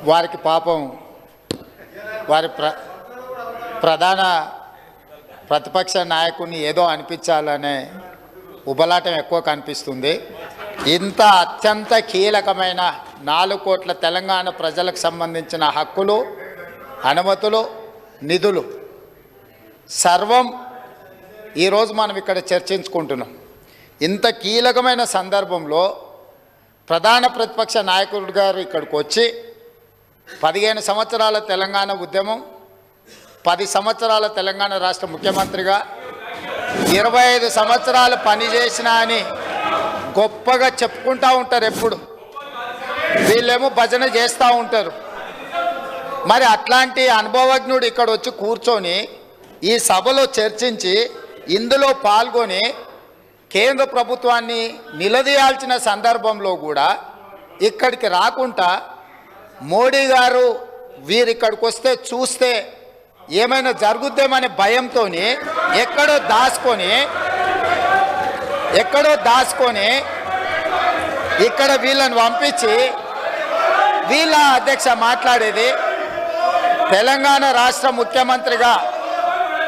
వారికి పాపం వారి ప్రధాన ప్రతిపక్ష నాయకుడిని ఏదో అనిపించాలనే ఉబలాటం ఎక్కువ కనిపిస్తుంది. ఇంత అత్యంత కీలకమైన 4 కోట్ల తెలంగాణ ప్రజలకు సంబంధించిన హక్కులు, అనుమతులు, నిధులు సర్వం ఈరోజు మనం ఇక్కడ చర్చించుకుంటున్నాం. ఇంత కీలకమైన సందర్భంలో ప్రధాన ప్రతిపక్ష నాయకుడు గారు ఇక్కడికి వచ్చి 15 సంవత్సరాల తెలంగాణ ఉద్యమం, 10 సంవత్సరాల తెలంగాణ రాష్ట్ర ముఖ్యమంత్రిగా 25 సంవత్సరాలు పనిచేసిన అని గొప్పగా చెప్పుకుంటూ ఉంటారు. ఎప్పుడు వీళ్ళేమో భజన చేస్తూ ఉంటారు. మరి అట్లాంటి అనుభవజ్ఞుడు ఇక్కడ వచ్చి కూర్చొని ఈ సభలో చర్చించి ఇందులో పాల్గొని కేంద్ర ప్రభుత్వాన్ని నిలదీయాల్సిన సందర్భంలో కూడా ఇక్కడికి రాకుండా మోడీ గారు వీరిక్కడికి వస్తే చూస్తే ఏమైనా జరుగుద్దేమనే భయంతో ఎక్కడో దాచుకొని ఇక్కడ వీళ్ళని పంపించి వీళ్ళ అధ్యక్ష మాట్లాడేది తెలంగాణ రాష్ట్ర ముఖ్యమంత్రిగా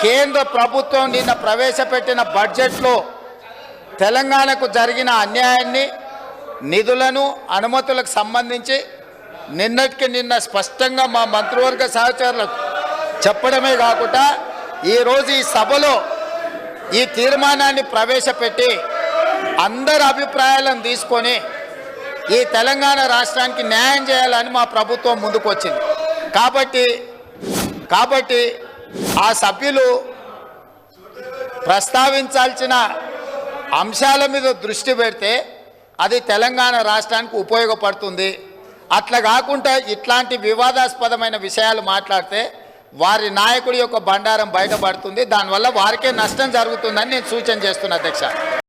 కేంద్ర ప్రభుత్వం నిన్న ప్రవేశపెట్టిన బడ్జెట్లో తెలంగాణకు జరిగిన అన్యాయాన్ని, నిధులను, అనుమతులకు సంబంధించి నిన్నటికి నిన్న స్పష్టంగా మా మంత్రివర్గ సహచరులకు చెప్పడమే కాకుండా ఈరోజు ఈ సభలో ఈ తీర్మానాన్ని ప్రవేశపెట్టి అందరి అభిప్రాయాలను తీసుకొని ఈ తెలంగాణ రాష్ట్రానికి న్యాయం చేయాలని మా ప్రభుత్వం ముందుకు వచ్చింది. కాబట్టి ఆ సభ్యులు ప్రస్తావించాల్సిన అంశాల మీద దృష్టి పెడితే అది తెలంగాణ రాష్ట్రానికి ఉపయోగపడుతుంది. అట్లా కాకుండా ఇట్లాంటి వివాదాస్పదమైన విషయాలు మాట్లాడితే వారి నాయకుడి యొక్క బండారం బయటపడుతుంది. దానివల్ల వారికే నష్టం జరుగుతుందని నేను సూచన చేస్తున్నా అధ్యక్ష.